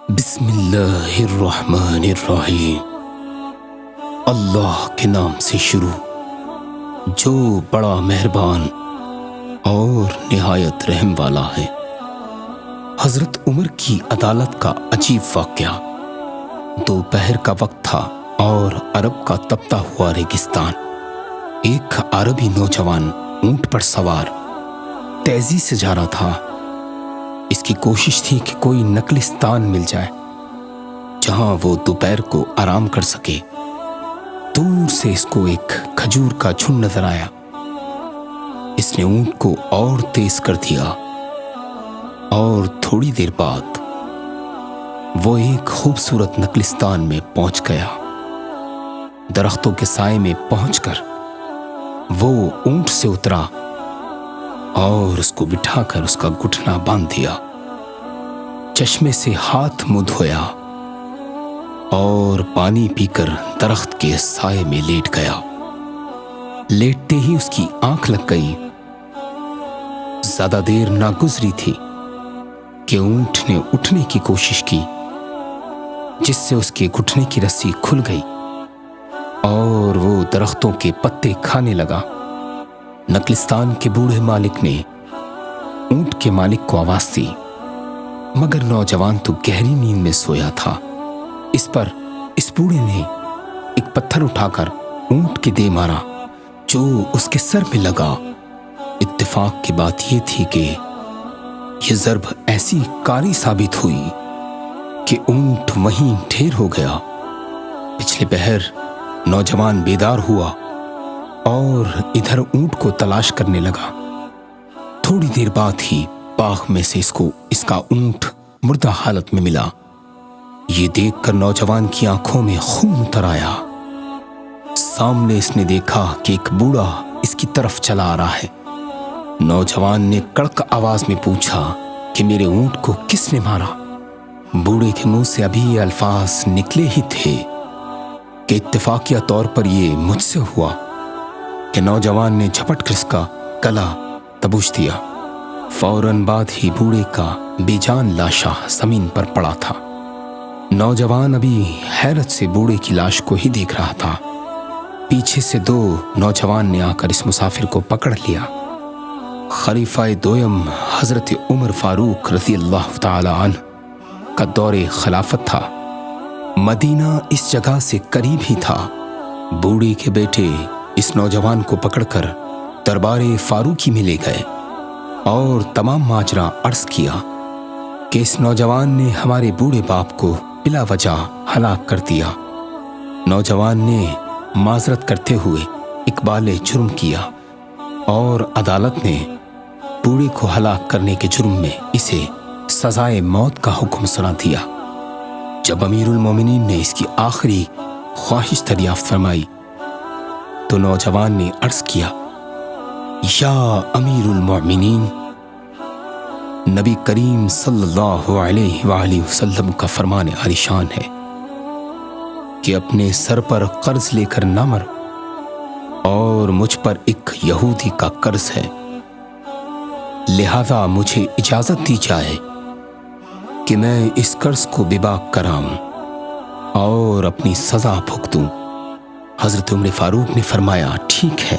بسم اللہ الرحمن الرحیم۔ اللہ کے نام سے شروع جو بڑا مہربان اور نہایت رحم والا ہے۔ حضرت عمر کی عدالت کا عجیب واقعہ۔ دوپہر کا وقت تھا اور عرب کا تپتا ہوا ریگستان۔ ایک عربی نوجوان اونٹ پر سوار تیزی سے جا رہا تھا۔ اس کی کوشش تھی کہ کوئی نقلستان مل جائے جہاں وہ دوپہر کو آرام کر سکے۔ دور سے اس کو ایک کھجور کا جھنڈ نظر آیا۔ اس نے اونٹ کو اور تیز کر دیا اور تھوڑی دیر بعد وہ ایک خوبصورت نقلستان میں پہنچ گیا۔ درختوں کے سائے میں پہنچ کر وہ اونٹ سے اترا اور اس کو بٹھا کر اس کا گھٹنا باندھ دیا۔ چشمے سے ہاتھ منہ دھویا اور پانی پی کر درخت کے سائے میں لیٹ گیا۔ لیٹتے ہی اس کی آنکھ لگ گئی۔ زیادہ دیر نہ گزری تھی کہ اونٹ نے اٹھنے کی کوشش کی، جس سے اس کے گھٹنے کی رسی کھل گئی اور وہ درختوں کے پتے کھانے لگا۔ نقلستان کے بوڑھے مالک نے اونٹ کے مالک کو آواز دی، مگر نوجوان تو گہری نیند میں سویا تھا۔ اس پر اس بوڑھے نے ایک پتھر اٹھا کر اونٹ کے دے مارا جو اس کے سر میں لگا۔ اتفاق کی بات یہ تھی کہ یہ ضرب ایسی کاری ثابت ہوئی کہ اونٹ وہیں ڈھیر ہو گیا۔ پچھلے پہر نوجوان بیدار ہوا اور ادھر اونٹ کو تلاش کرنے لگا۔ تھوڑی دیر بعد ہی باغ میں سے اس کا اونٹ مردہ حالت میں ملا۔ یہ دیکھ کر نوجوان کی آنکھوں میں خون اتر آیا۔ سامنے اس نے دیکھا کہ ایک بوڑھا اس کی طرف چلا آ رہا ہے۔ نوجوان نے کڑک آواز میں پوچھا کہ میرے اونٹ کو کس نے مارا؟ بوڑھے کے منہ سے ابھی یہ الفاظ نکلے ہی تھے کہ اتفاقیہ طور پر یہ مجھ سے ہوا کہ نوجوان نے جھپٹ کر اس کا گلا دبوچ دیا۔ فوراً بعد ہی بوڑھے کا بے جان لاشا زمین پر پڑا تھا۔ نوجوان ابھی حیرت سے بوڑھے کی لاش کو ہی دیکھ رہا تھا۔ پیچھے سے دو نوجوان نے آ کر اس مسافر کو پکڑ لیا۔ خلیفہ دویم حضرت عمر فاروق رضی اللہ تعالی عنہ کا دور خلافت تھا۔ مدینہ اس جگہ سے قریب ہی تھا۔ بوڑھے کے بیٹے اس نوجوان کو پکڑ کر دربار فاروقی میں لے گئے اور تمام ماجرا عرض کیا کہ اس نوجوان نے ہمارے بوڑھے باپ کو بلا وجہ ہلاک کر دیا۔ نوجوان نے معذرت کرتے ہوئے اقبال جرم کیا اور عدالت نے بوڑھے کو ہلاک کرنے کے جرم میں اسے سزائے موت کا حکم سنا دیا۔ جب امیر المومنین نے اس کی آخری خواہش دریافت فرمائی تو نوجوان نے عرض کیا، یا امیر المومنین، نبی کریم صلی اللہ علیہ وآلہ وسلم کا فرمان عالی شان ہے کہ اپنے سر پر قرض لے کر نہ مرو، اور مجھ پر ایک یہودی کا قرض ہے، لہذا مجھے اجازت دی جائے کہ میں اس قرض کو بباق کراؤں اور اپنی سزا بھگتوں۔ حضرت عمر فاروق نے فرمایا، ٹھیک ہے،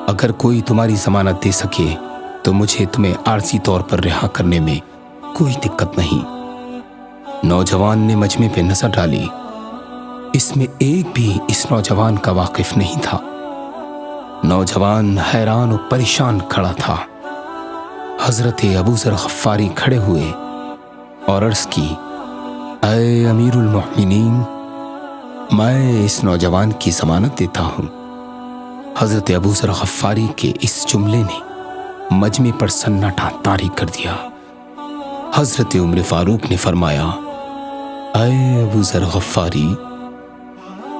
اگر کوئی تمہاری ضمانت دے سکے تو مجھے تمہیں عارضی طور پر رہا کرنے میں کوئی دقت نہیں۔ نوجوان نے مجمع پہ نظر ڈالی۔ اس میں ایک بھی اس نوجوان کا واقف نہیں تھا۔ نوجوان حیران و پریشان کھڑا تھا۔ حضرت ابو ذر غفاری کھڑے ہوئے اور عرض کی، اے امیر المومنین، میں اس نوجوان کی ضمانت دیتا ہوں۔ حضرت ابو ذر غفاری کے اس جملے نے مجمع پر سناٹا طاری کر دیا۔ حضرت عمر فاروق نے فرمایا، اے ابو ذر غفاری،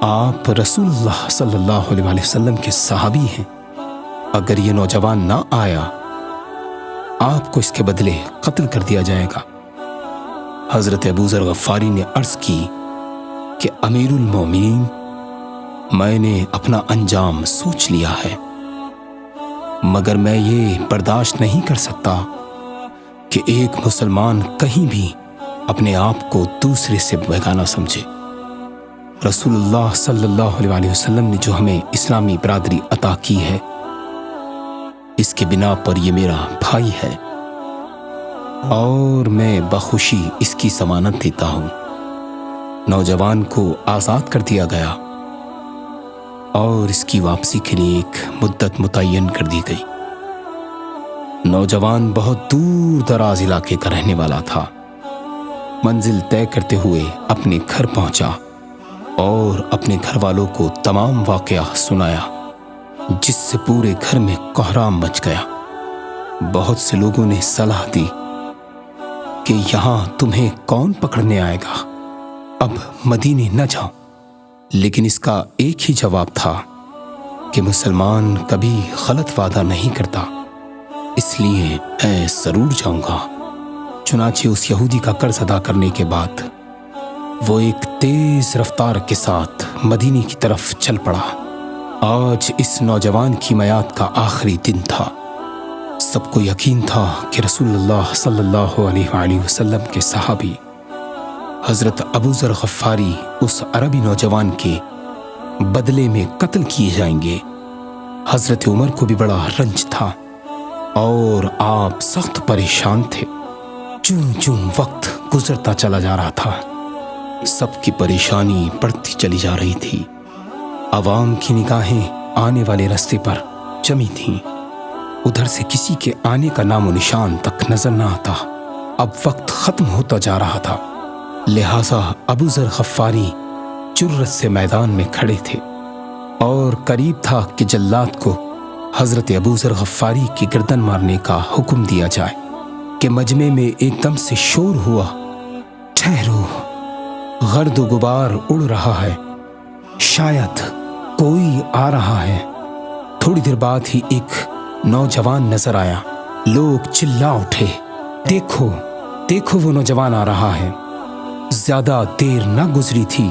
آپ رسول اللہ صلی اللہ علیہ وسلم کے صحابی ہیں۔ اگر یہ نوجوان نہ آیا، آپ کو اس کے بدلے قتل کر دیا جائے گا۔ حضرت ابو ذر غفاری نے عرض کی کہ امیر المومنین، میں نے اپنا انجام سوچ لیا ہے، مگر میں یہ برداشت نہیں کر سکتا کہ ایک مسلمان کہیں بھی اپنے آپ کو دوسرے سے بیگانہ سمجھے۔ رسول اللہ صلی اللہ علیہ وسلم نے جو ہمیں اسلامی برادری عطا کی ہے، اس کے بنا پر یہ میرا بھائی ہے اور میں بخوشی اس کی ضمانت دیتا ہوں۔ نوجوان کو آزاد کر دیا گیا اور اس کی واپسی کے لیے ایک مدت متعین کر دی گئی۔ نوجوان بہت دور دراز علاقے کا رہنے والا تھا۔ منزل طے کرتے ہوئے اپنے گھر پہنچا اور اپنے گھر والوں کو تمام واقعہ سنایا، جس سے پورے گھر میں کوہرام مچ گیا۔ بہت سے لوگوں نے صلاح دی کہ یہاں تمہیں کون پکڑنے آئے گا، اب مدینے نہ جاؤ، لیکن اس کا ایک ہی جواب تھا کہ مسلمان کبھی غلط وعدہ نہیں کرتا، اس لیے میں ضرور جاؤں گا۔ چنانچہ اس یہودی کا قرض ادا کرنے کے بعد وہ ایک تیز رفتار کے ساتھ مدینے کی طرف چل پڑا۔ آج اس نوجوان کی میعاد کا آخری دن تھا۔ سب کو یقین تھا کہ رسول اللہ صلی اللہ علیہ وآلہ وسلم کے صحابی حضرت ابو ذر غفاری اس عربی نوجوان کے بدلے میں قتل کیے جائیں گے۔ حضرت عمر کو بھی بڑا رنج تھا اور آپ سخت پریشان تھے۔ چون چون وقت گزرتا چلا جا رہا تھا، سب کی پریشانی بڑھتی چلی جا رہی تھی۔ عوام کی نگاہیں آنے والے راستے پر جمی تھیں، ادھر سے کسی کے آنے کا نام و نشان تک نظر نہ آتا۔ اب وقت ختم ہوتا جا رہا تھا، لہٰذا ابو ذر غفاری جرأت سے میدان میں کھڑے تھے اور قریب تھا کہ جلاد کو حضرت ابو ذر غفاری کی گردن مارنے کا حکم دیا جائے کہ مجمع میں ایک دم سے شور ہوا، ٹھہرو، گرد و غبار اڑ رہا ہے، شاید کوئی آ رہا ہے۔ تھوڑی دیر بعد ہی ایک نوجوان نظر آیا، لوگ چلا اٹھے، دیکھو دیکھو وہ نوجوان آ رہا ہے۔ زیادہ دیر نہ گزری تھی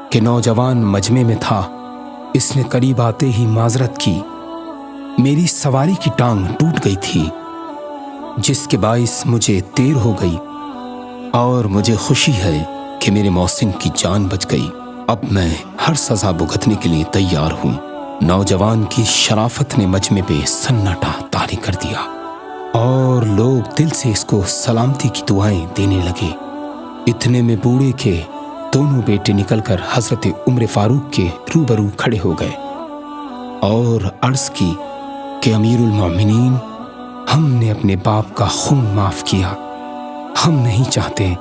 کہ نوجوان مجمع میں تھا۔ اس نے قریب آتے ہی معذرت کی، میری سواری کی ٹانگ ٹوٹ گئی تھی جس کے باعث مجھے دیر ہو گئی، اور مجھے خوشی ہے کہ میرے محسن کی جان بچ گئی۔ اب میں ہر سزا بھگتنے کے لیے تیار ہوں۔ نوجوان کی شرافت نے مجمع پہ سناٹا طاری کر دیا اور لوگ دل سے اس کو سلامتی کی دعائیں دینے لگے۔ اتنے میں بوڑھے کے دونوں بیٹے نکل کر حضرت عمر فاروق کے روبرو کھڑے ہو گئے اور عرض کی کہ امیر المومنین، ہم نے اپنے باپ کا خون معاف کیا۔ ہم نہیں چاہتے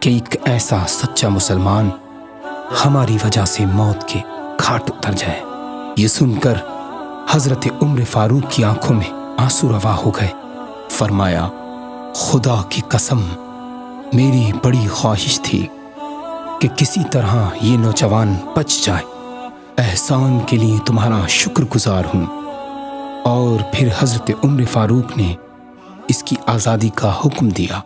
کہ ایک ایسا سچا مسلمان ہماری وجہ سے موت کے گھاٹ اتر جائے۔ یہ سن کر حضرت عمر فاروق کی آنکھوں میں آنسو روا ہو گئے۔ فرمایا، خدا کی قسم، میری بڑی خواہش تھی کہ کسی طرح یہ نوجوان بچ جائے۔ احسان کے لیے تمہارا شکر گزار ہوں۔ اور پھر حضرت عمر فاروق نے اس کی آزادی کا حکم دیا۔